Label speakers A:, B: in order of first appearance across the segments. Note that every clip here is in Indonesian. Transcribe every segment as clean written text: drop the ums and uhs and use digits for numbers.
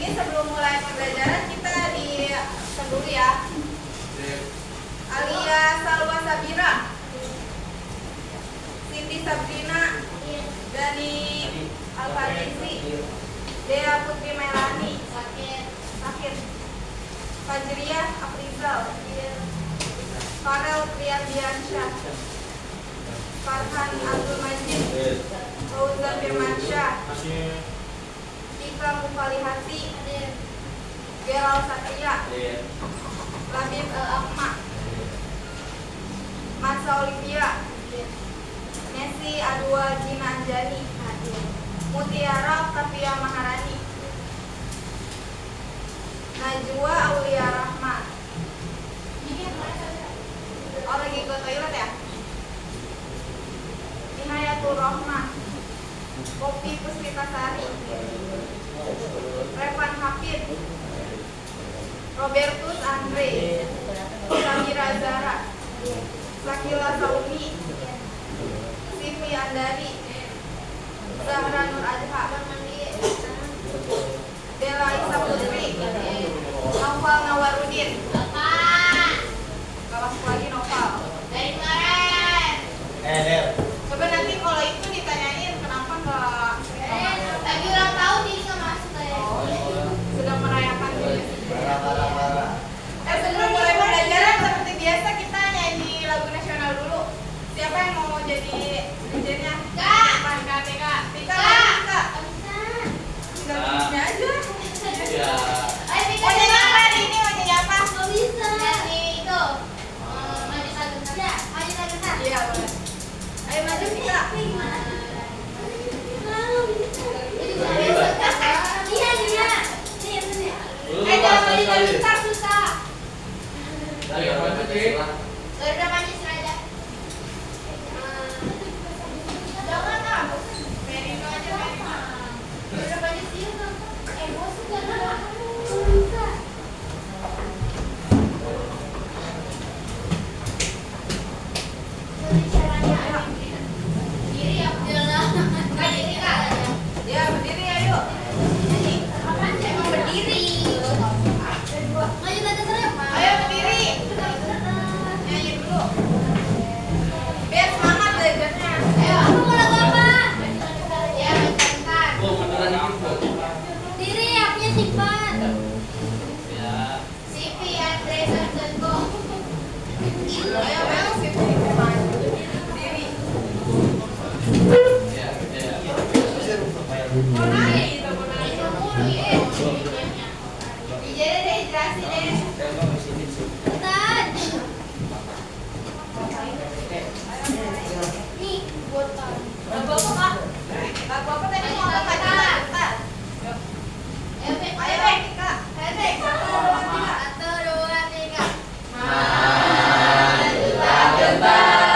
A: ini sebelum mulai pembelajaran kita dikenal dulu ya. Alia Salwa Sabira, Cindy Sabrina, Dani Alfarizi, Dea Putri Melani, Sakit, Fajriah Afrizal, Farel Triandiansyah, Farhan Abdul Majid, Fauzan Firmansyah, Ika Mufalihati, Gelal Satria, Labib Al-Akma, Masa Olivia, Messi Adwa Gina Anjani, Mutiara Kapia Maharani, Najwa Aulia Rahma. Oh, lagi ke toilet ya? Nihayatul Rahmah, Kopi Puspitasari, Revan Hafid, Robertus Andre, Samira Zara, Sakila Saumi, Sivi Andari, Zahra Nur Adha, Dela Isa Putri, Noval Nawarudin. Gak masuk lagi Noval. Dari kemarin. Del. Coba nanti kalau itu ditanyain kenapa nggak. Tadi ulang tahun jadi nggak masuk ya. Sedang merayakan dulu. Sebelum mulai pembelajaran seperti biasa kita nyanyi lagu nasional dulu. Siapa yang mau jadi DJ-nya? Kak. Tika. Tinggal bisnya aja. Ya. Mau nyanyi apa hari ini? Mau nyanyi apa? Mau bisa. Nyanyi itu. Maju Sagentar. Iya boleh. Ayo maju Tika. Jangan maju Sagentar susah. Dari apa sih? Udah maju aja. Jangan ah. Merino aja Merino. Udah maju sih. Emosi jangan. Susah. Diri ya, jalan. Enggak diri Kak. Ya, berdiri ayo. Emang berdiri. Maju tadi serem. Ayo berdiri. Nyanyi dulu. Biar semangat belajarnya. Ayo, aku mau lagu apa? Ya, bentar. Diri, akunya simpan. Ya. Sipi Andre Sarjento. Ayo, Sipi. Diri. Ya. Mau naik, mau naik. Dijadi deh, jelasin deh. Bentar. Nih, botol. Lagu apa, Kak? Lagu apa tadi mau apa, Kak? Bentar. Ayo, Kak. Satu, dua, tiga. Majulah kembali.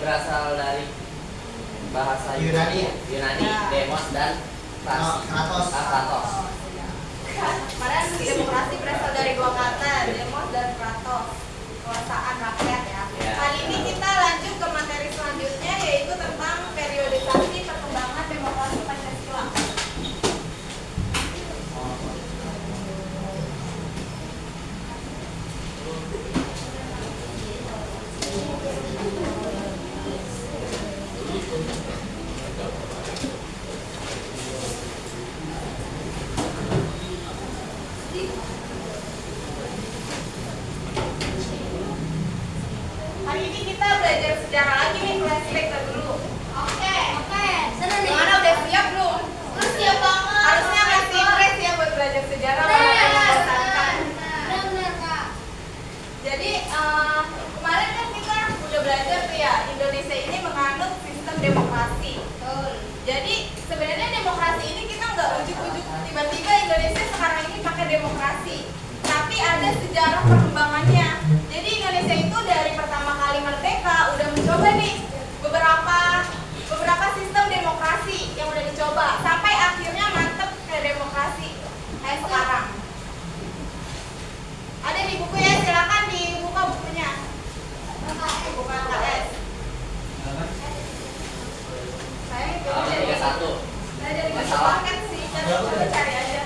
B: Berasal dari bahasa Yunani, demos dan kratos.
A: Kemarin demokrasi berasal dari dua kata, demos dan kratos, kekuasaan rakyat ya. Kali ini kita lanjut ke materi selanjutnya, yaitu tentang periodisasi perkembangan demokrasi Pancasila. Hari ini kita belajar sejarah lagi nih, flashback dulu.
C: Oke. Seru nih.
A: Gimana, udah siap belum?
C: Siap banget.
A: Harusnya masih fresh ya buat belajar sejarah, walaupun membosankan.
C: Benar, Kak.
A: Jadi kemarin kan kita udah belajar tuh ya, Indonesia ini menganut sistem demokrasi.
C: Betul.
A: Jadi sebenarnya demokrasi ini kita nggak ujuk-ujuk tiba-tiba Indonesia sekarang ini pakai demokrasi, tapi ada sejarah perkembangannya. Jadi Indonesia itu dari pertama kali merdeka udah mencoba nih beberapa sistem demokrasi yang udah dicoba sampai akhirnya mantep ke demokrasi kayak sekarang. Ada di buku ya, silakan dibuka bukunya. Buka KS. Saya itu
B: Halaman 31.
A: saya dari buku
B: Masalah.
A: paket sih, coba cari aja.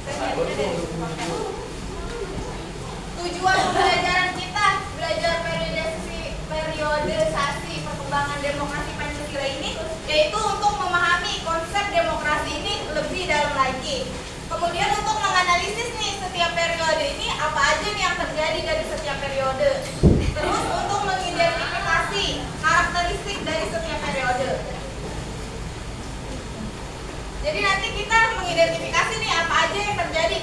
A: Saya nyarinya dari buku paket. Tujuan pembelajaran kita belajar periodisasi perkembangan demokrasi Pancasila ini yaitu untuk memahami konsep demokrasi ini lebih dalam lagi. Kemudian untuk menganalisis nih setiap periode ini apa aja nih yang terjadi dari setiap periode. Terus untuk mengidentifikasi karakteristik dari setiap periode. Jadi nanti kita mengidentifikasi nih apa aja yang terjadi,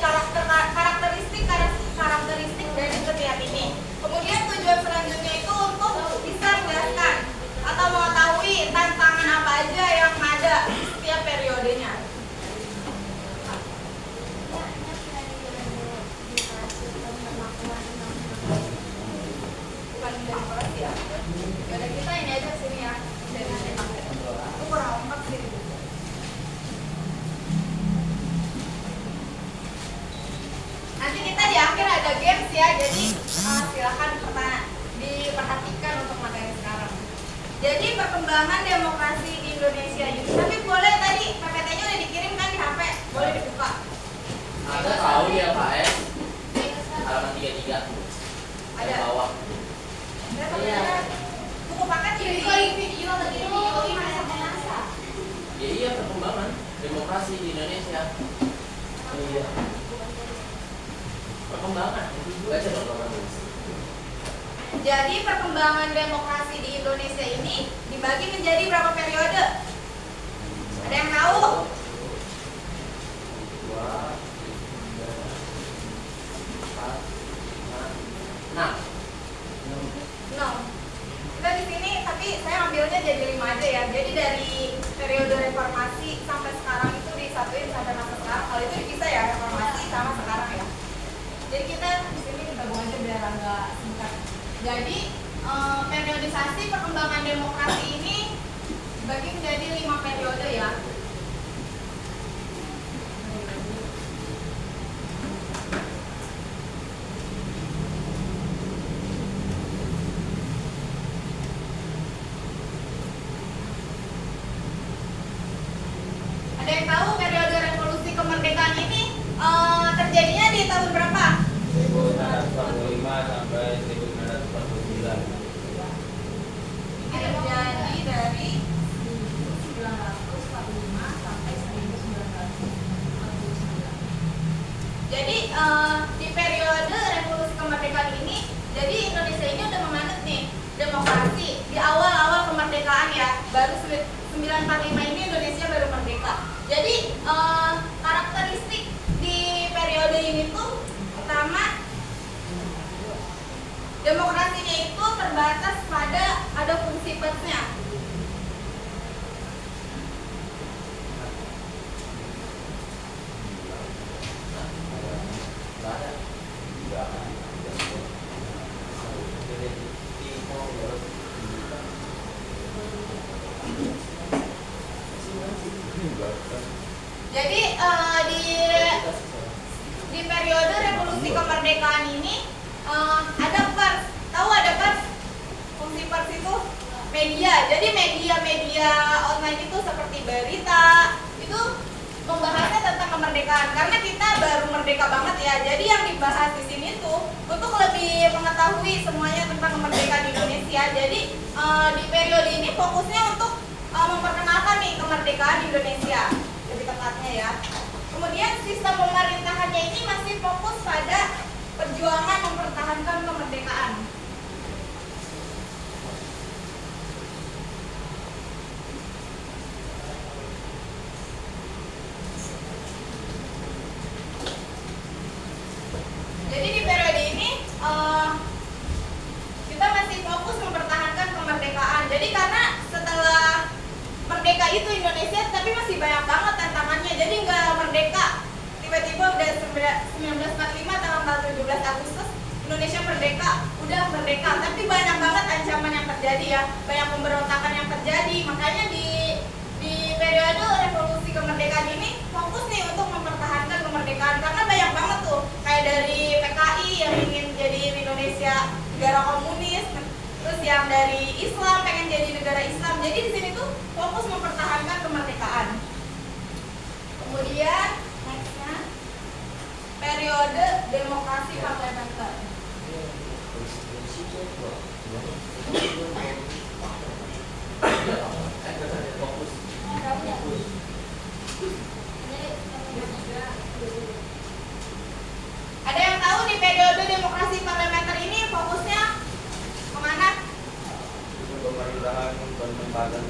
A: karakteristik dari setiap ini. Kemudian tujuan selanjutnya itu untuk bisa menjelaskan atau mengetahui tantangan apa aja yang ada di setiap periodenya. Bukan demokrasi ya. Yaudah kita ini aja sini ya. Aku kurang lengkap sih. Nanti kita di akhir ada games ya, jadi silakan diperhatikan untuk materi sekarang. Jadi perkembangan demokrasi di Indonesia ini, tapi boleh tadi PPT-nya udah dikirim kan di HP, boleh dibuka.
B: Ada tahu ya Pak S? Halaman 33.
A: Ada.
B: Di bawah.
A: Iya. Buku paket
C: Video lagi masa-masa.
B: Ya iya, perkembangan demokrasi di Indonesia. Iya. Perkembangan. Baca dong teman-teman.
A: Jadi perkembangan demokrasi di Indonesia ini dibagi menjadi berapa periode? Ada yang tahu?
B: 2, 3, 4, 5, 6.
A: No. Kita di sini tapi saya ambilnya jadi 5 aja ya. Jadi dari periode reformasi sampai sekarang itu disatuin sampai masa sekarang. Kalau itu dipisah ya, reformasi sama sekarang ya. Jadi kita di sini gabung aja biar agak singkat. Jadi periodisasi perkembangan demokrasi ini dibagi menjadi 5 periode ya. Ada yang tahu periode revolusi kemerdekaan ini terjadinya di tahun berapa?
D: 1945 sampai 1949.
A: Terjadi dari 1945 sampai 1949. Jadi di periode revolusi kemerdekaan ini, jadi Indonesia ini udah menganut nih demokrasi di awal-awal kemerdekaan ya. Baru 1945 ini Indonesia baru merdeka. Jadi karakteristik di periode ini tuh pertama, demokrasinya itu terbatas pada ada fungsi persnya. Jadi di periode revolusi kemerdekaan ini ada pers. Tahu ada pers? Fungsi pers itu media. Jadi media online itu seperti berita itu membahasnya tentang kemerdekaan. Karena kita baru merdeka banget ya. Jadi yang dibahas di sini tuh untuk lebih mengetahui semuanya tentang kemerdekaan Indonesia, ya. Jadi di periode ini fokusnya untuk memperkenalkan nih kemerdekaan Indonesia, lebih tepatnya ya. Kemudian sistem pemerintahannya ini masih fokus pada perjuangan mempertahankan kemerdekaan. Jadi di periode ini kita masih fokus mempertahankan kemerdekaan. Jadi karena setelah merdeka itu Indonesia, tapi masih banyak banget tantangannya. Jadi nggak merdeka tiba-tiba udah 1945 tanggal 17 Agustus Indonesia merdeka, udah merdeka. Tapi banyak banget ancaman yang terjadi ya, banyak pemberontakan yang terjadi. Makanya di periode revolusi kemerdekaan ini fokus nih untuk mempertahankan kemerdekaan, karena banyak banget tuh kayak dari PKI yang ingin jadi Indonesia negara komunis, terus yang dari Islam pengen jadi negara Islam. Jadi di sini tuh fokus mempertahankan kemerdekaan. Kemudian nextnya periode demokrasi parlementer. Ada yang tahu di periode demokrasi parlementer ini fokusnya kemana?
D: Pemerintahan penempatan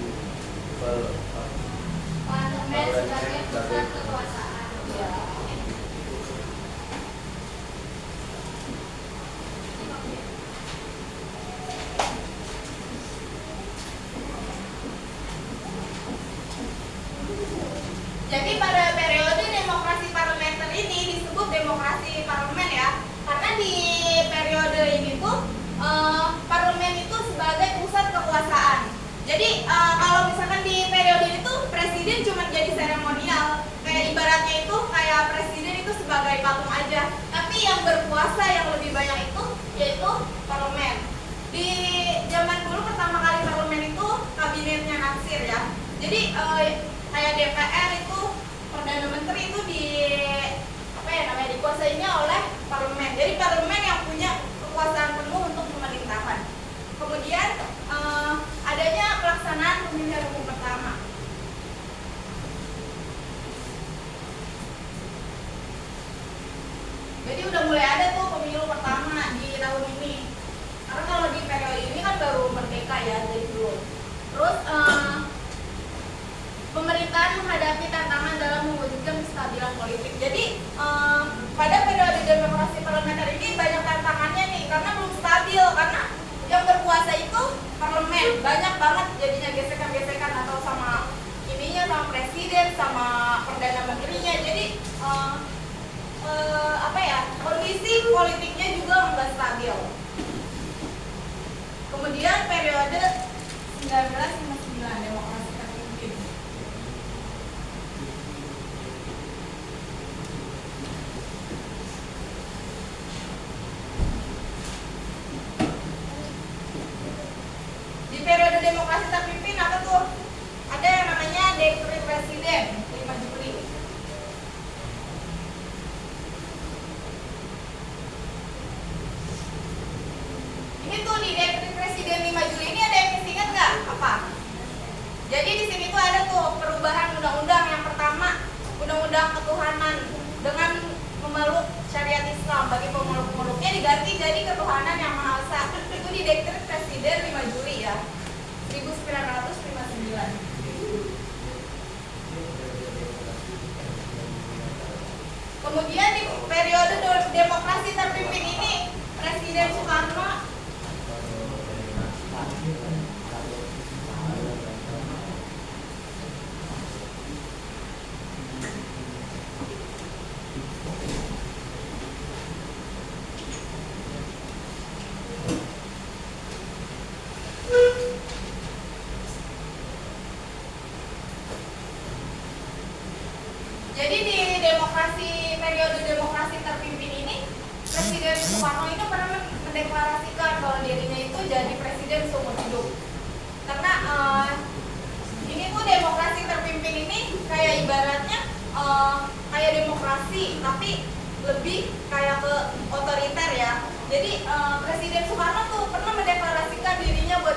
C: Parlemen sebagai pusat kekuasaan.
A: Ya. Jadi pada periode demokrasi parlementer ini disebut demokrasi parlemen ya, karena di periode ini tuh parlemen itu sebagai pusat kekuasaan. Jadi kalau misalkan di periode itu presiden cuma jadi seremonial, kayak ibaratnya itu kayak presiden itu sebagai patung aja. Tapi yang berkuasa yang lebih banyak itu yaitu parlemen. Di zaman dulu pertama kali parlemen itu kabinetnya Natsir ya. Jadi kayak DPR itu perdana menteri itu dikuasainya oleh parlemen. Jadi parlemen yang punya kekuasaan penuh untuk pemerintahan. Kemudian adanya pelaksanaan pemilihan umum pertama. Jadi udah mulai ada tuh pemilu pertama di tahun ini. Karena kalau di periode ini kan baru merdeka ya, jadi belum. Terus pemerintahan menghadapi tantangan dalam mewujudkan kestabilan politik. Jadi pada periode demokrasi parlementer ini banyak tantangannya nih, karena belum stabil, karena yang berkuasa itu parlemen, banyak banget jadinya gesekan-gesekan atau sama ininya, sama presiden, sama perdana menterinya. Jadi kondisi politiknya juga nggak stabil. Kemudian periode 1959 demokrasi terpimpin. Di periode demokrasi terpimpin apa tuh? Ada yang namanya dekret presiden 5 Juli. Ini tuh di dekret presiden 5 Juli ini ada yang masih ingat nggak? Apa? Jadi di sini tuh ada tuh perubahan undang-undang. Yang pertama, undang-undang ketuhanan dengan memeluk syariat Islam, bagi pemeluk-pemeluknya diganti jadi ketuhanan yang Maha Esa. Itu di dekret presiden 5 Juli ya, 1959. Kemudian di periode demokrasi terpimpin ini Presiden Soekarno periode demokrasi terpimpin ini, Presiden Soekarno itu pernah mendeklarasikan kalau dirinya itu jadi presiden seumur hidup. Karena ini tuh demokrasi terpimpin ini kayak ibaratnya kayak demokrasi, tapi lebih kayak ke otoriter ya. Jadi Presiden Soekarno tuh pernah mendeklarasikan dirinya buat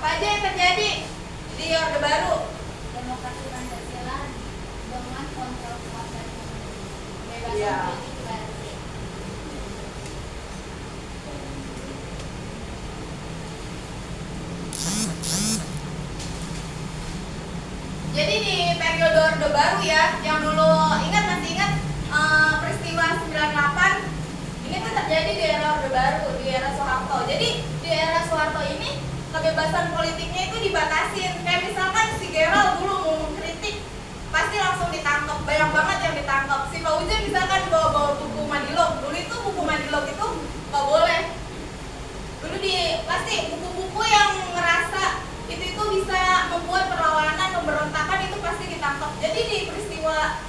A: Apa aja yang terjadi di Orde Baru?
C: Demokrasi Pancasila dengan kontrol kekuasaan kebebasan
A: Iya.
C: politik versi.
A: Jadi di periode Orde Baru ya, yang dulu masih ingat peristiwa 98, ini tuh terjadi di era Orde Baru, di era Soeharto. Jadi di era Soeharto ini kebebasan politiknya itu dibatasin. Kayak misalkan si Gerald dulu mau mengkritik, pasti langsung ditangkap. Banyak banget yang ditangkap. Si Fauzan misalkan bawa buku Madilog, dulu itu buku Madilog itu nggak boleh. Dulu pasti buku-buku yang ngerasa itu bisa membuat perlawanan, pemberontakan itu pasti ditangkap. Jadi di peristiwa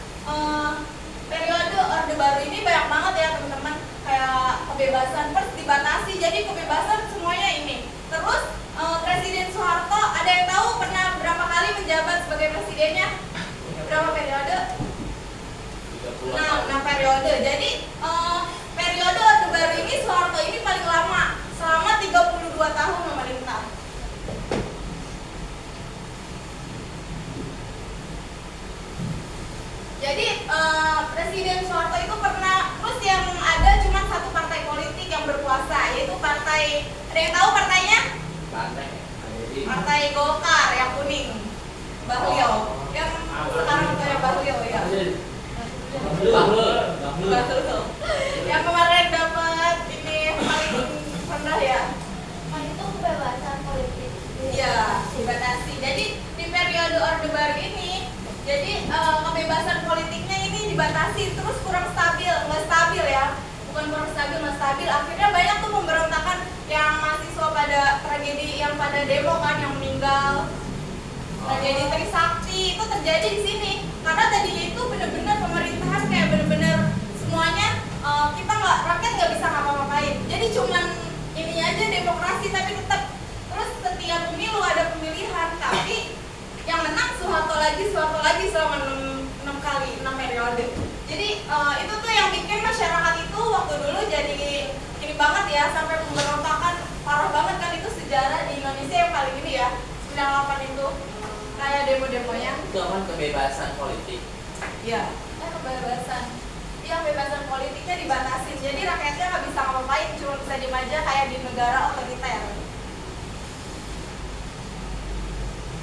A: periode Orde Baru ini banyak banget ya teman-teman, kayak kebebasan pers dibatasi, jadi kebebasan semuanya ini. Terus Presiden Soeharto, ada yang tahu pernah berapa kali menjabat sebagai presidennya? Berapa periode? 6 periode. Jadi periode Orde Baru ini Soeharto ini paling lama, selama 32 tahun memerintah. Jadi Presiden Soeharto itu pernah, terus yang ada cuma satu partai politik yang berkuasa, yaitu partai, ada yang tahu partainya? Partai Golkar yang kuning, Bahlil, yang sekarang kayak Bahlil ya. Bahlil. Yang kemarin dapat ini paling rendah ya.
C: Itu kebebasan politik.
A: Iya, dibatasi. Jadi di periode Orde Baru ini, jadi kebebasan politiknya ini dibatasi, terus kurang stabil, nggak stabil ya, bukan kurang stabil, nggak stabil. Akhirnya banyak tuh pemberontakan yang mahasiswa pada tragedi, yang pada demo kan, yang meninggal. Tragedi Trisakti itu terjadi di sini, karena tadinya itu benar-benar pemerintahan kayak benar-benar semuanya kita rakyat nggak bisa ngapa-ngapain. Jadi cuman ini aja demokrasi, tapi tetap terus setiap pemilu ada pemilihan, tapi yang menang Soeharto lagi selama 6 periode. Jadi itu tuh yang bikin masyarakat itu waktu dulu jadi ini banget ya, sampai pemberontakan parah banget kan. Itu sejarah di Indonesia yang paling ini ya, 98 itu kayak demo-demonya.
B: Itu kan kebebasan politik.
A: Iya, kebebasan. Yang kebebasan politiknya dibatasin, jadi rakyatnya nggak bisa ngapain, cuma bisa diem aja kayak di negara otoriter.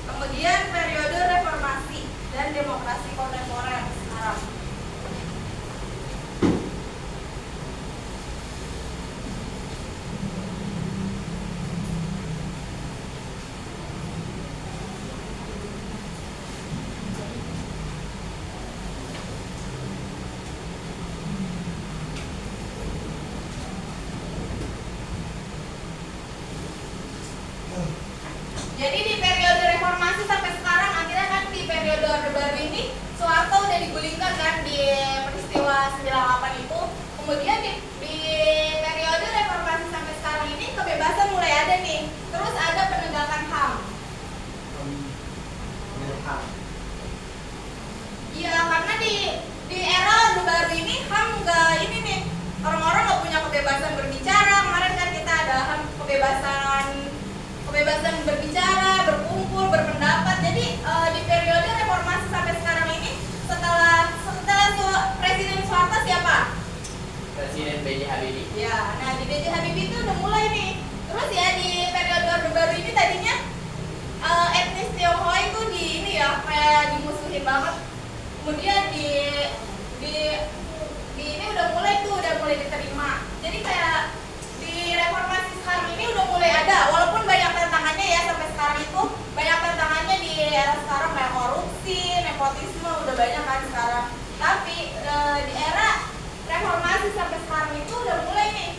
A: Kemudian periode reformasi dan demokrasi kontemporer sekarang. Jadi di periode reformasi sampai sekarang, akhirnya kan di periode Orde Baru ini Soeharto udah digulingkan kan di peristiwa 98 itu. Kemudian di periode reformasi sampai sekarang ini kebebasan mulai ada nih. Terus ada penegakan HAM. Iya, karena di era Orde Baru ini HAM nggak ini nih, orang-orang nggak punya kebebasan berbicara. Kemarin kan kita ada HAM kebebasan berbicara, berkumpul, berpendapat. Jadi di periode reformasi sampai sekarang ini, setelah Presiden Soeharto siapa?
B: Presiden B.J. Habibie.
A: Ya, nah di B.J. Habibie itu udah mulai nih. Terus ya di periode Orde Baru ini tadinya etnis Tionghoa itu di ini ya kayak dimusuhin banget. Kemudian di ini udah mulai diterima. Jadi kayak di reformasi sekarang ini udah mulai ada, walaupun banyak tantangannya ya sampai sekarang itu, banyak tantangannya di era sekarang kayak korupsi, nepotisme udah banyak kan sekarang. Tapi di era reformasi sampai sekarang itu udah mulai nih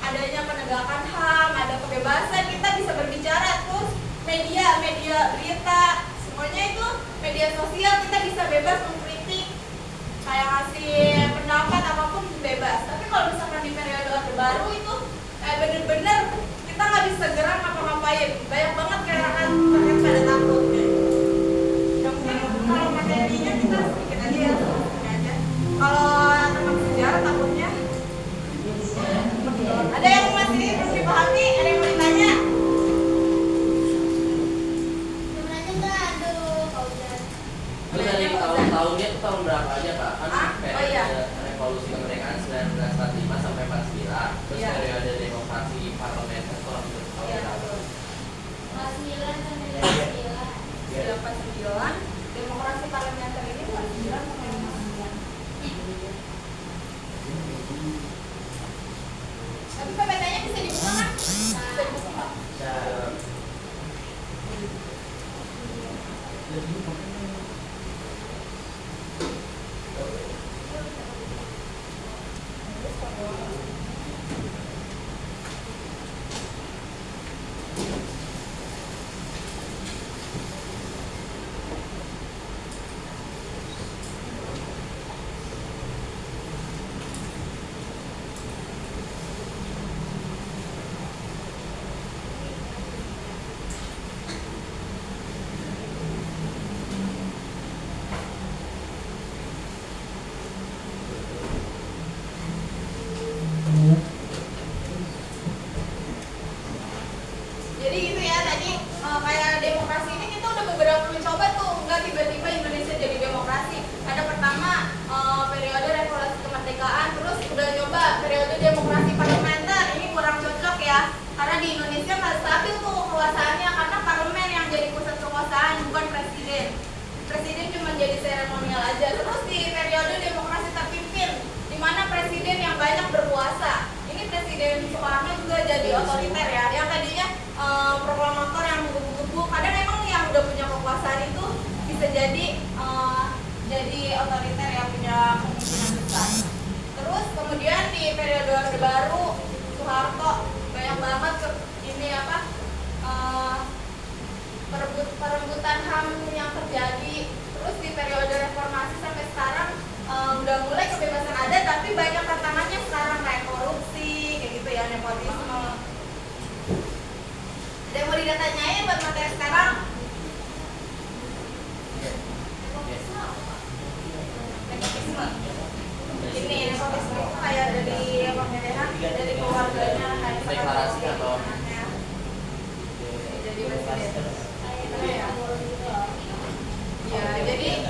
A: adanya penegakan HAM, ada kebebasan, kita bisa berbicara, terus media berita, semuanya itu media sosial kita bisa bebas mengkritik, kayak ngasih pendapat apapun bebas. Tapi kalau misalkan di periode Orde Baru itu kayak bener-bener kita nggak bisa gerak ngapa-ngapain, banyak banget kayak rakyat pada takut kayak. Ya mungkin kalau materinya kita sedikit aja ya, sedikit aja. Kalau tentang sejarah takutnya ada yang masih belum dipahami, ada yang mau ditanya?
B: demokrasi parlementer kurang lebih tahun
A: Iya,
B: berapa?
A: betul.
C: 49 sampai 59.
A: 89. Demokrasi parlementer ini 49 sampai 59. Tapi PPT-nya bisa dibuka kan? Bisa dibuka nggak? Jadi gitu ya, tadi kayak demokrasi ini kita udah beberapa mencoba tuh, nggak tiba-tiba Indonesia jadi demokrasi. Ada pertama periode revolusi kemerdekaan, terus udah nyoba periode demokrasi parlementer. Ini kurang cocok ya, karena di Indonesia nggak stabil tuh kekuasaannya, karena parlemen yang jadi pusat kekuasaan, bukan presiden. Presiden cuma jadi seremonial aja. Terus di periode demokrasi terpimpin, di mana presiden yang banyak berkuasa. Ini Presiden Soekarno juga jadi otoriter ya, yang tadinya proklamator yang menggebu-gebu. Kadang emang yang udah punya kekuasaan itu bisa jadi otoriter yang punya kemungkinan besar. Terus kemudian di periode Orde Baru Soeharto banyak banget ini apa perebutan HAM yang terjadi. Terus di periode reformasi sampai sekarang udah mulai kebebasan ada, tapi banyak tantangannya sekarang kayak korupsi, kayak gitu ya, nepotisme. Ada yang mau ditanyain buat materi sekarang? Nepotisme. Ini nepotisme itu kayak dari pemilihan, dari keluarganya, kayak
B: Deklarasi atau
A: anaknya. Jadi presiden. Ya, jadi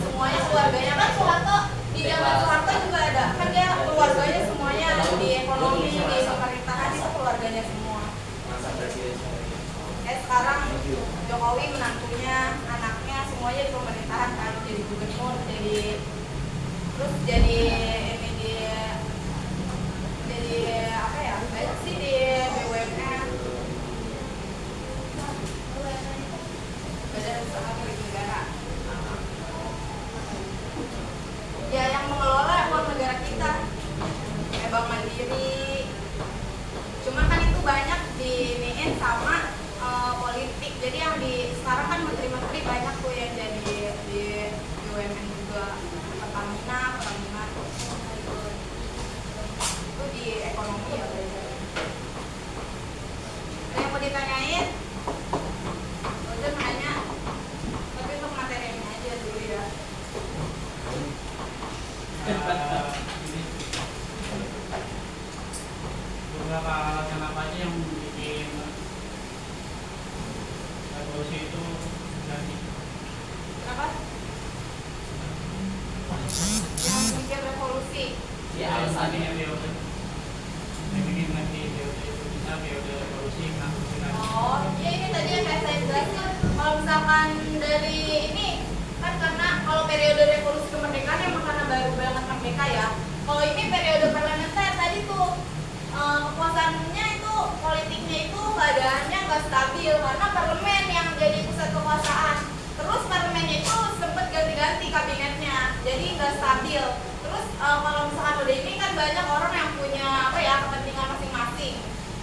A: semuanya keluarganya kan Soeharto, di zaman Soeharto juga ada, kan dia keluarganya semuanya di ekonomi, di pemerintahan itu keluarganya semua.
B: masa presiden
A: Sekarang Jokowi menantunya, anaknya semuanya di pemerintahan kan, jadi gubernur, terus jadi apa ya, banyak sih di BUMN, Badan Usaha Milik Negara. Ya yang mengelola uang negara kita, kayak Bank Mandiri. Cuman kan itu banyak diiniin sama politik. Jadi yang sekarang kan menteri-menteri banyak tuh yang jadi di BUMN juga, Pertamina itu di ekonomi ya belajar. Ada yang mau ditanyain? Udah nanya, tapi untuk materinya aja dulu ya.
E: Beberapa alasan apa aja yang bikin revolusi itu terjadi?
A: Kenapa? Yang bikin revolusi.
B: ya alasannya
E: yang bikin nanti periode itu bisa periode revolusi menakutkan.
A: Oh, ya ini tadi yang kayak saya jelasin. Kalau misalkan dari ini kan karena kalau periode revolusi kemerdekaan emang karena baru banget merdeka ya. Kalau ini periode parlementer tadi tuh kekuasaannya itu, politiknya itu keadaannya nggak stabil karena parlemen yang jadi pusat kekuasaan. Terus parlemennya itu sempat ganti-ganti kabinetnya, jadi nggak stabil. Terus kalau misalkan udah ini kan banyak orang yang punya apa ya kepentingan masing-masing.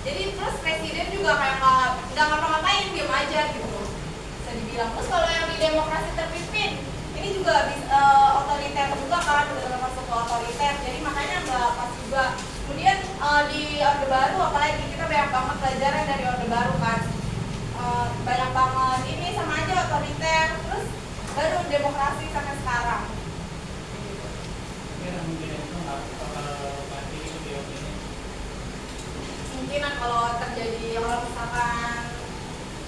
A: Jadi terus presiden juga kayak nggak ngapa-ngapain, diem aja gitu, bisa dibilang. Terus kalau yang di demokrasi terpimpin ini juga otoriter juga kan, udah termasuk ke otoriter. Jadi makanya nggak pas juga. Kemudian di Orde Baru apalagi kita banyak banget pelajaran dari Orde Baru kan. Banyak banget ini sama aja otoriter. Terus baru demokrasi sampai sekarang.
E: Mungkin itu nggak bakal ganti itu di ini.
A: Kemungkinan kalau terjadi, kalau misalkan,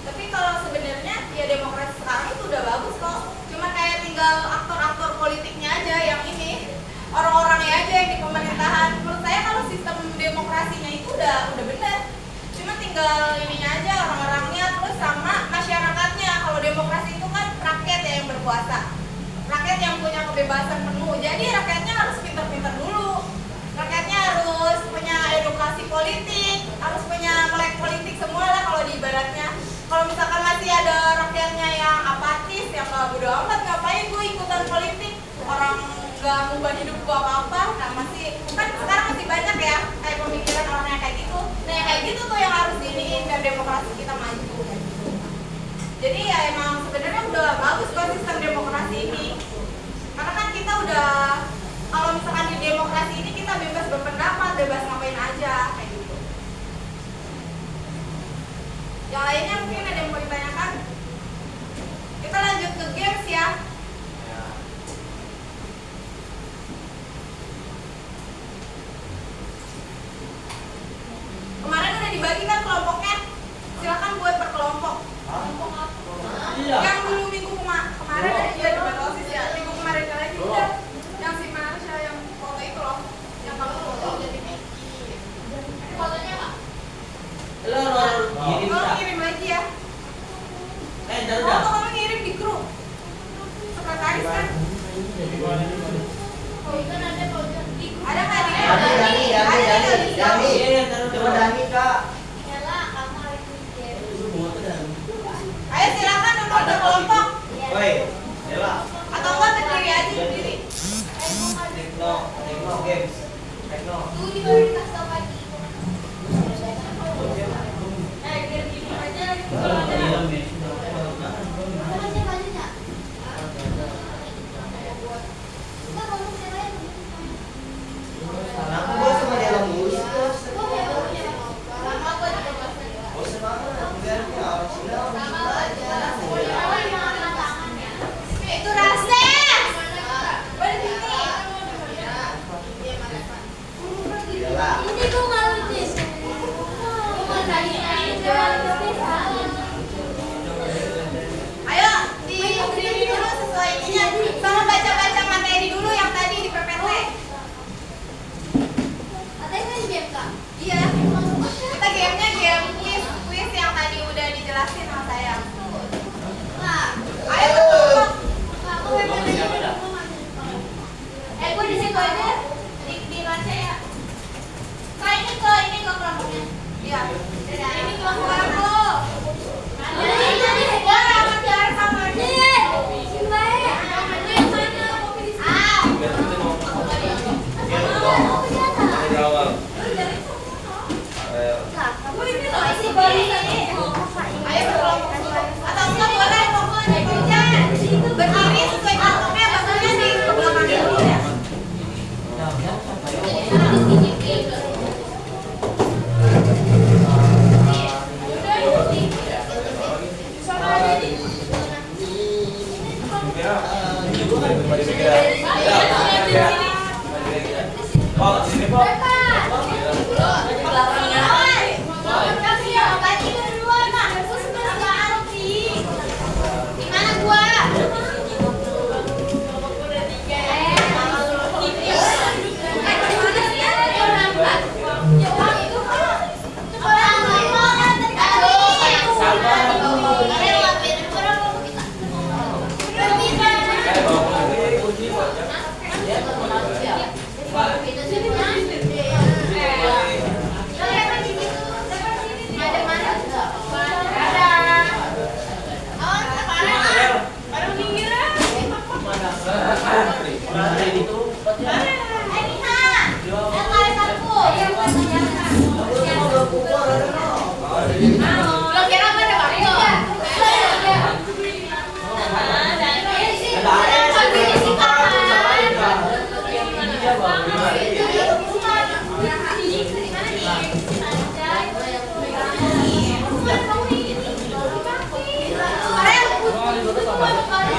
A: tapi kalau sebenarnya ya demokrasi sekarang itu udah bagus kok. Cuma kayak tinggal aktor-aktor politiknya aja yang ini, orang-orangnya aja yang di pemerintahan. Menurut saya kalau sistem demokrasinya itu udah benar. tinggal ininya aja orang-orangnya terus sama masyarakatnya. Kalau demokrasi itu kan rakyat ya yang berkuasa, rakyat yang punya kebebasan penuh. Jadi rakyatnya harus pintar-pintar dulu, rakyatnya harus punya edukasi politik, harus punya melek politik semua lah kalau di ibaratnya. Kalau misalkan masih ada rakyatnya yang apatis, yang gak bodo amat, ngapain gue ikutan politik, orang gak ngubah hidup gue apa-apa. Nah masih, kan sekarang masih banyak ya kayak pemikiran orang yang kayak gitu. Nah yang kayak gitu tuh yang harus diiniin biar demokrasi kita maju kayak gitu. Jadi ya emang sebenarnya udah bagus kok sistem demokrasi ini, karena kan kita udah, kalau misalkan di demokrasi ini kita bebas berpendapat, bebas ngapain aja kayak gitu. Yang lainnya mungkin ada yang mau ditanyakan? Kita lanjut ke games ya. Kemarin udah dibagi kan kelompoknya? Silakan buat per kelompok. Kelompok apa?
B: Iya.
A: Yang dulu minggu kemarin ya di Batosis ya. Minggu kemarin lagi udah. Yang si Marsha yang foto itu loh. Yang kamu foto jadi Mickey. Fotonya apa?
B: Lo kirim
A: Kamu
B: dah.
A: kirim lagi ya.
B: Dah
A: Oh,
B: udah.
A: kamu ngirim di grup. Sekretaris kan?
E: Jadi gua ada di mana?
C: Oh, kan ada kalau di grup.
A: Ada nggak di grup?
D: Dani, Dani, Dani, Dani, Dani.
B: Iya, taruh
D: Coba Dani, Kak.
C: Yalah, kamu harus mikir.
A: Ayo silakan untuk berkelompok.
D: Woi, Ella.
A: Atau enggak berdiri aja sendiri.
D: Tekno, Tekno Games. Tekno.
C: Tuh di baru dikasih tau pagi.
A: Biar gini aja.
E: Iya, Nek.
C: Makasih banyak. Kita ngomong yang lain.
D: Aku bos sama dia lembus.
C: Oh, ya, ya.
A: Sama gua juga bosan.
D: Bosan banget. Biarnya orang Cina.
A: Sama aja.
C: Tangannya.
A: Itu Rases. Berdiri.
D: Ella.
C: Ini gua nggak lucu. Gua mau tanya aja.
A: Ayo berdiri dulu sesuai ininya. Sama baca-baca materi dulu yang tadi di PPT.
C: Katanya kan game Kak.
A: Iya. Kita gamenya game quiz yang tadi udah dijelasin sama saya.
C: Kak,
A: Ayo kelompok.
C: Kak, aku pengen
B: Siapa dah?
C: gua di situ aja. Di baca ya.
A: Kak ini ke kelompoknya. Iya. Ini kelompok aku. Gua rapat jarak sama dia.
D: Dari awal. Ayo.
A: Ayo berkelompok. Atau enggak boleh pokoknya berdiri sesuai kelompoknya, bahunya di belakangnya dulu ya.
D: Oh, sini Pak.
A: Gimana gua?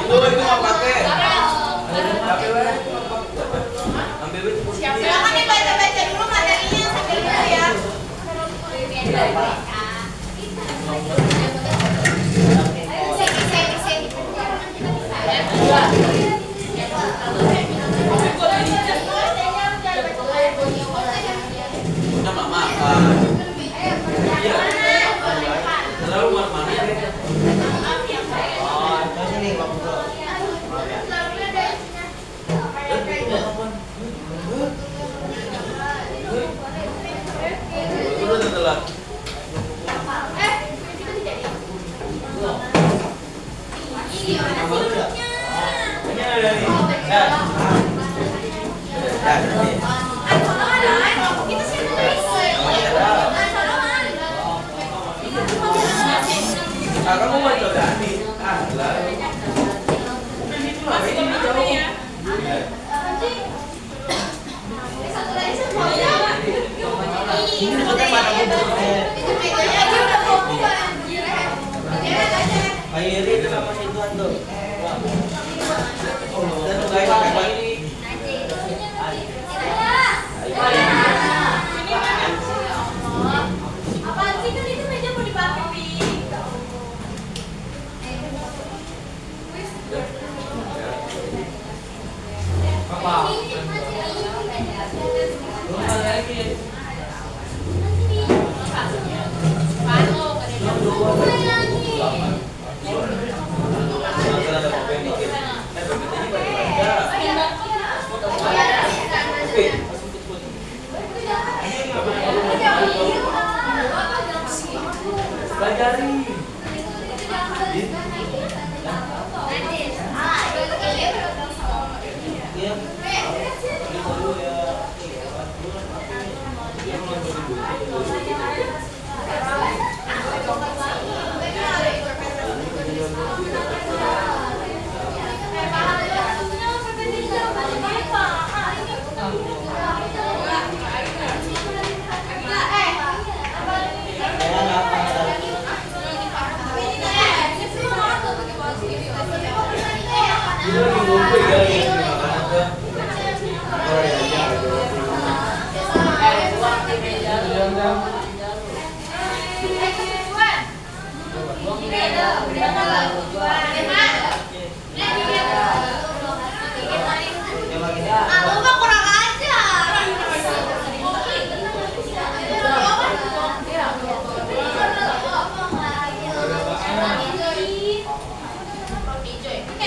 D: Itu nggak pakai.
A: Silakan dibaca-baca dulu materinya sambil dulu ya.
B: Udah nggak makan. Iya.
D: lah.
C: Kita tidak ya.
A: Iya, mana sih duduknya?
D: Ini ada nih. Ya. Ya, ini.
A: Ancolongan lah, kita sih nulis. Ancolongan.
D: Ah, kamu mau coba nih? Ah, lah.
B: Masih apa ya?
A: Satu lagi semuanya. Ini
D: Ini pakai mana buku?
A: itu mejanya aja udah kopi kan. Dia aja.
D: Airi itu sama Ridwan tuh. Dan tuh guys, kayak ini.
A: Apaan sih kan itu meja mau dipakai, Pi?
E: Apa?
B: Belum ada lagi.
D: Langsung ada kopi yang dikit. Berarti pada Oke.
B: Pelajari.
D: Iya. Ini dulu ya. Ini lagi ngumpul ya, lagi makan aja. Oh ya,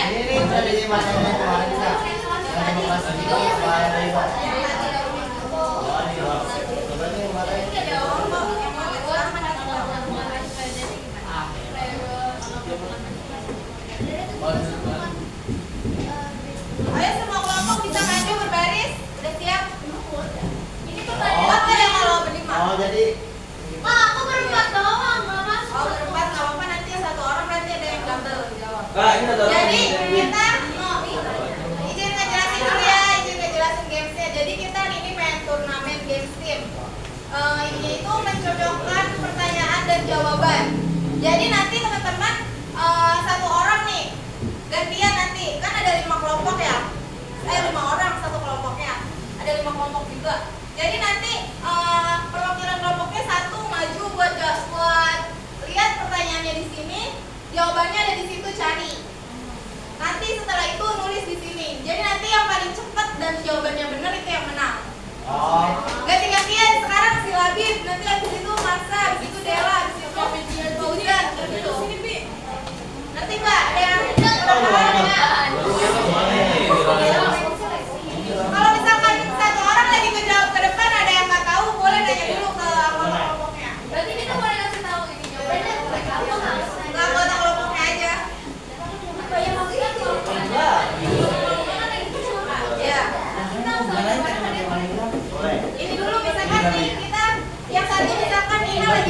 F: Ini tadi makannya kemarin Kak. Yang demokrasi itu kemarin dari Pak.
A: Ayo semua kelompok bisa maju berbaris. Udah siap? Ini berempat ya kalau berlima.
F: Oh, jadi
A: Pak, aku berempat doang, nggak masuk. Oh, berempat nggak apa-apa, nanti satu orang berarti ada yang double jawab.
D: Kak, ini ada
A: Jadi kita izin ngejelasin dulu ya, izin ngejelasin gamesnya. Jadi kita ini main turnamen games team. Ini itu mencocokkan pertanyaan dan jawaban. Jadi nanti teman-teman satu orang nih gantian nanti kan ada 5 kelompok ya. 5 orang satu kelompoknya. Ada 5 kelompok juga. Jadi nanti perwakilan kelompoknya satu maju buat lihat pertanyaannya di sini, jawabannya ada di situ cari. Nanti setelah itu nulis di sini. Jadi nanti yang paling cepat dan jawabannya benar itu yang menang. Ganti-gantian sekarang si Labib, nanti habis itu Marsa, habis itu Dela, habis itu Fauzan, gitu. Nanti Mbak ada yang kalau misalkan satu orang lagi ngejawab ke depan ada yang nggak tahu boleh nanya dulu ke anggota kelompoknya. Berarti kita boleh kasih tahu ini jawabannya ke anggota kelompoknya aja. Ya. Ini dulu misalkan nih kita yang satu misalkan Ina lagi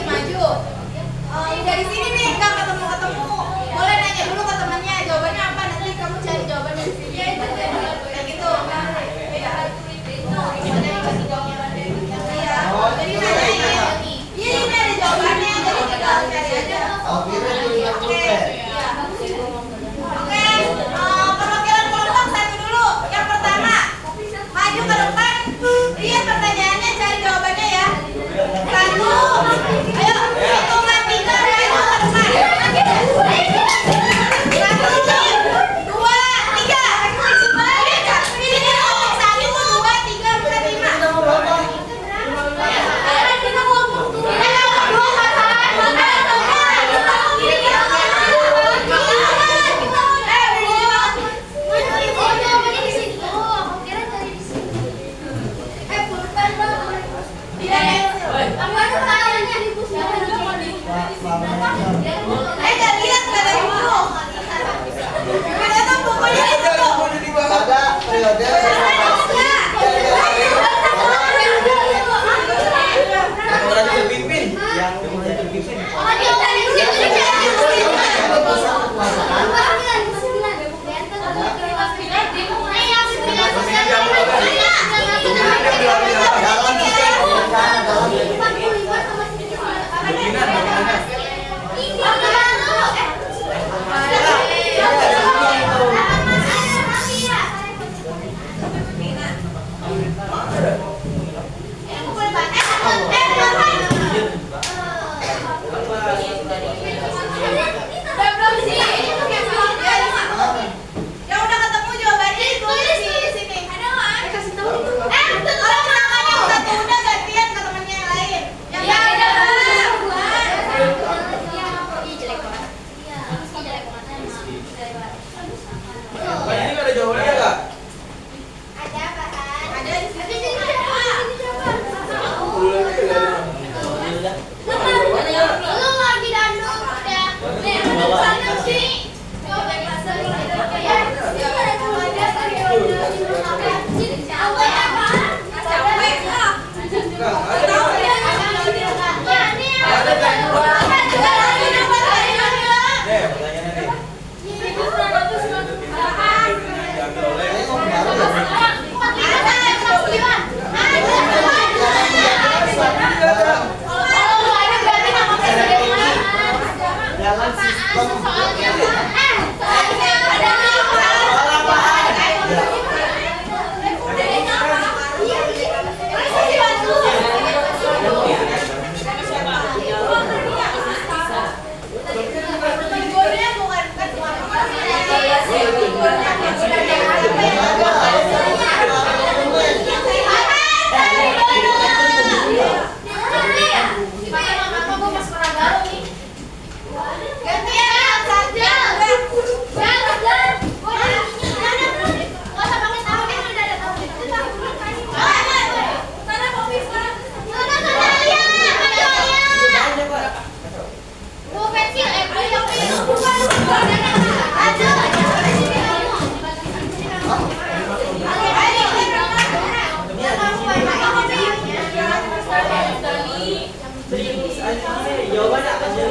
D: jawabannya apa sih?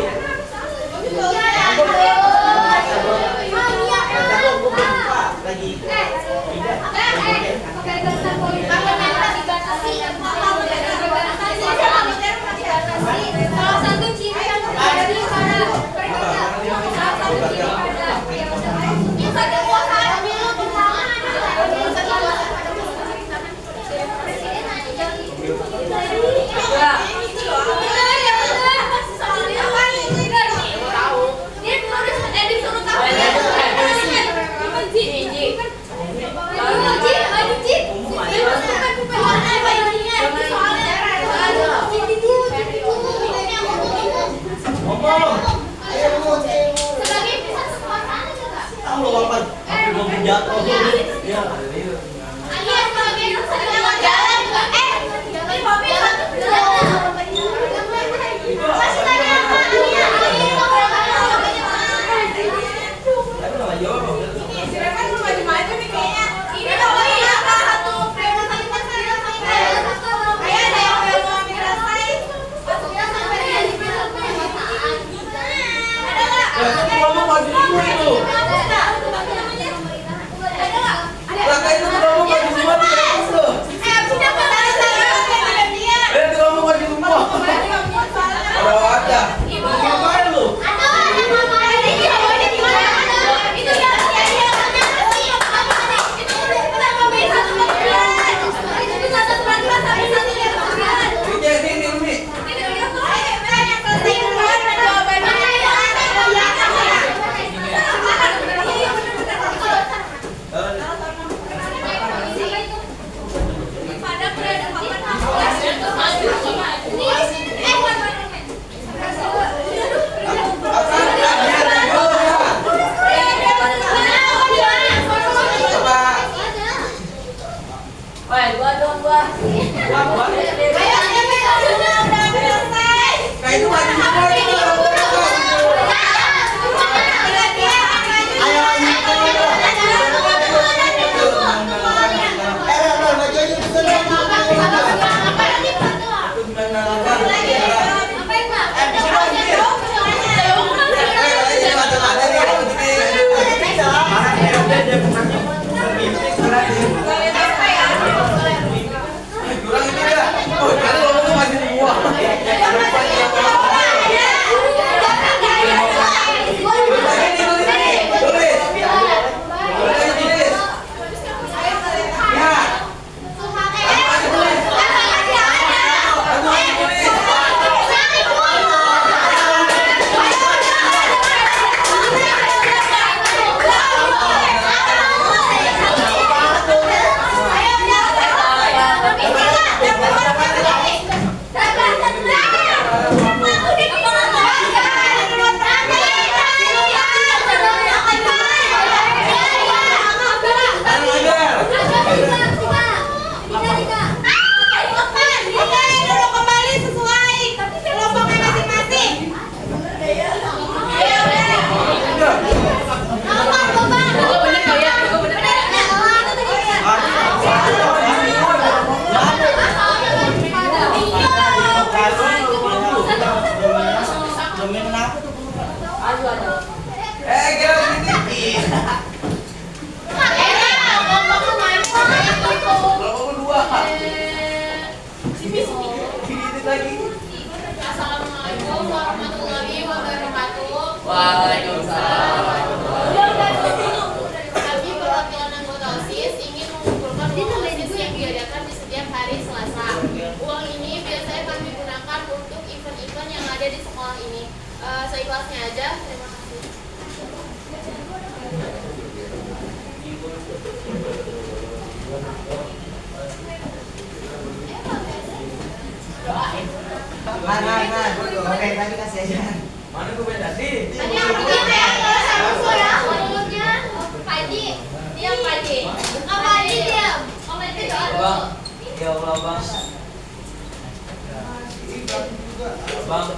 D: Lagi.
C: Salah satu ciri yang terjadi pada
A: seikhlasnya aja. Terima kasih.
F: Oke, tadi kasih aja.
D: Mana gue beda sih?
C: Tadi aku ya, mulutnya Pak Haji, diam Pak Haji. Pak Haji diam. Pak Haji doa.
D: Ya Allah bang. Bang.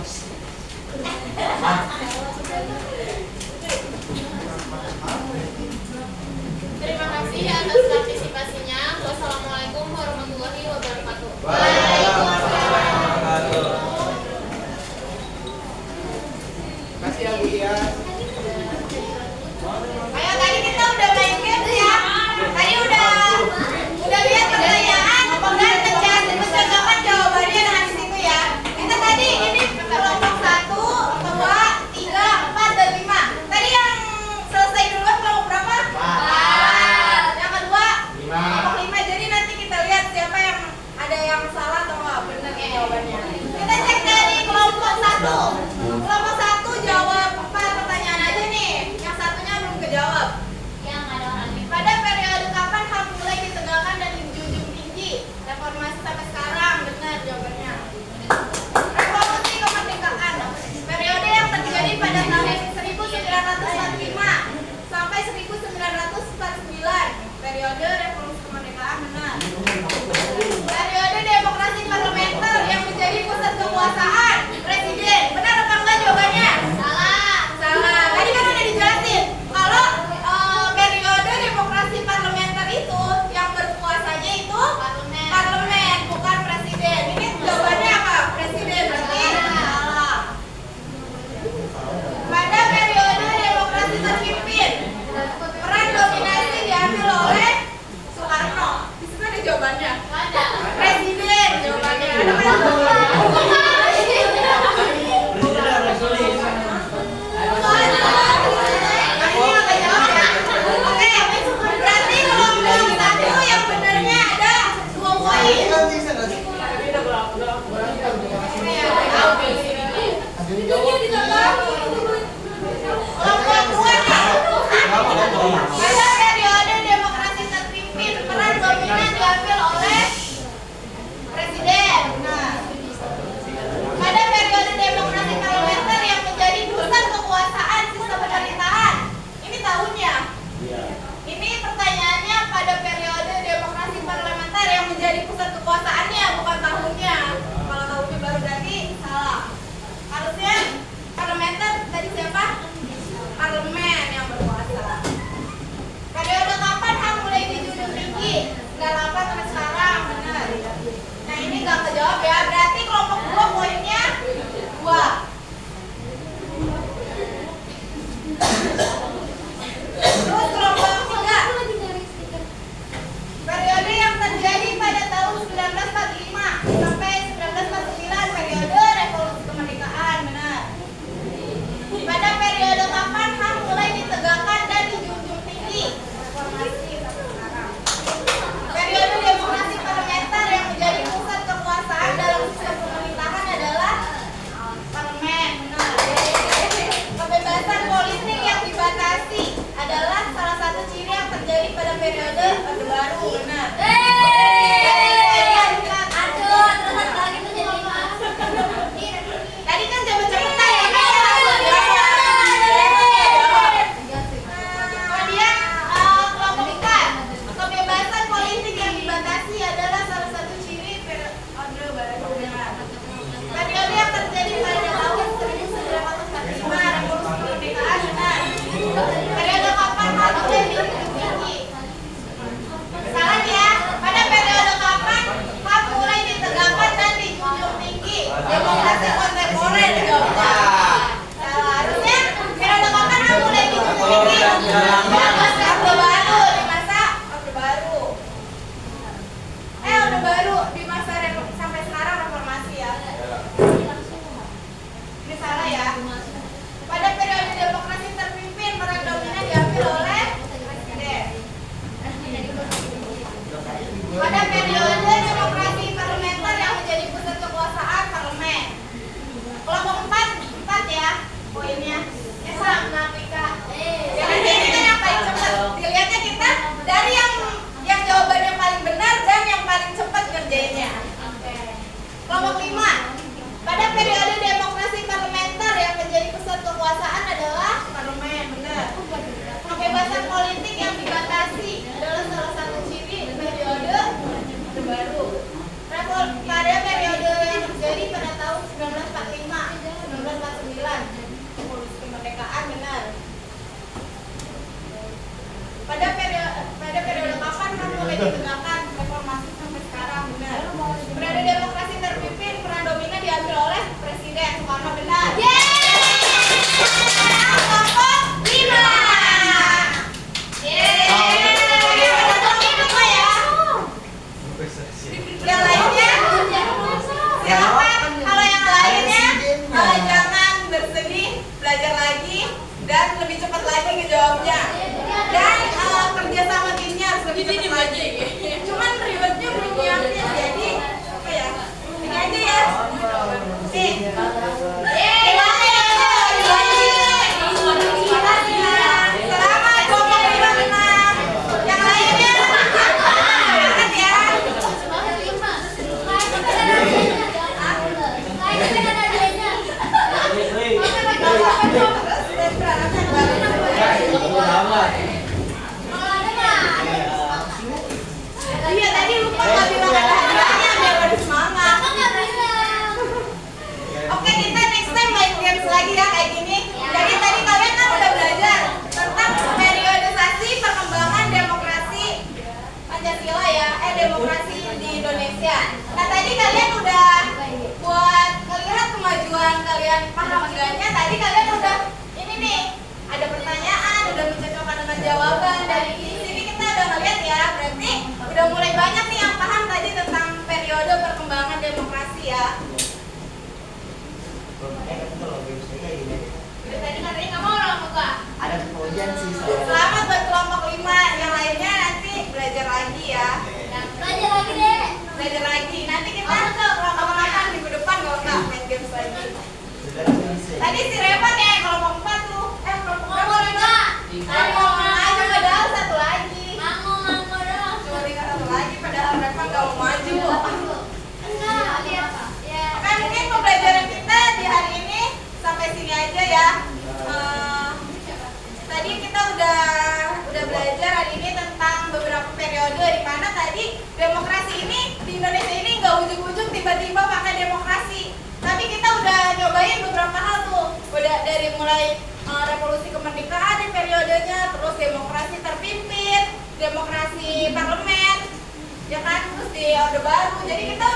A: Terima kasih atas partisipasinya. Wassalamualaikum warahmatullahi wabarakatuh.
D: Waalaikumsalam warahmatullahi wabarakatuh.
F: ya Bu ya.
A: Ayo tadi kita udah main game ya. Tadi udah lihat pertanyaan, kemudian menceritakan jawabannya dengan di situ ya. Kita tadi ini kelompok 1, 2, 3, 4 dan 5. Tadi yang selesai duluan kelompok berapa? 4. Yang kedua? 5. Kelompok 5. Jadi nanti kita lihat siapa yang ada yang salah atau enggak benar jawabannya. Kita cek dari kelompok 1. Kelompok 1 jawab 4 kalian paham enggaknya, tadi kalian udah ini nih, ada pertanyaan, udah mencocokkan dengan jawaban. Dari sini kita udah ngeliat ya, berarti udah mulai banyak nih yang paham tadi tentang periode perkembangan demokrasi ya. Tadi katanya nggak mau orang muka.
F: Ada ujian sih.
A: Selamat buat kelompok 5, yang lainnya nanti belajar lagi ya.
C: Belajar lagi deh.
A: Belajar lagi, nanti kita makan minggu depan kalau nggak main games lagi. Tadi si Revan ya kelompok 4 tuh, kelompok berapa? Tadi mau maju padahal satu lagi.
C: Mango dong.
A: Cuma tinggal satu lagi padahal Revan nggak mau maju.
C: Enggak, dia apa? Ya.
A: Oke, mungkin pembelajaran kita di hari ini sampai sini aja ya. Tadi kita udah belajar hari ini tentang beberapa periode di mana tadi demokrasi ini di Indonesia ini nggak ujung-ujung tiba-tiba pakai demokrasi. Tapi kita udah nyobain beberapa hal tuh. Udah dari mulai revolusi kemerdekaan di periodenya, terus demokrasi terpimpin, demokrasi parlemen, ya kan, terus di Orde Baru. Jadi kita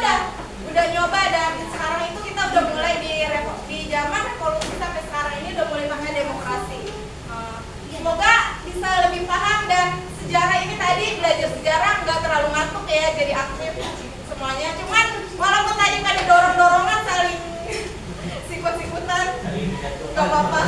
A: udah nyoba dan sekarang itu kita udah mulai di zaman revolusi sampai sekarang ini udah mulai pakai demokrasi. Semoga bisa lebih paham dan sejarah ini tadi belajar sejarah nggak terlalu ngantuk ya, jadi aktif semuanya. Cuman walaupun tadi pada dorong-dorongan saling sikut-sikutan, nggak apa-apa.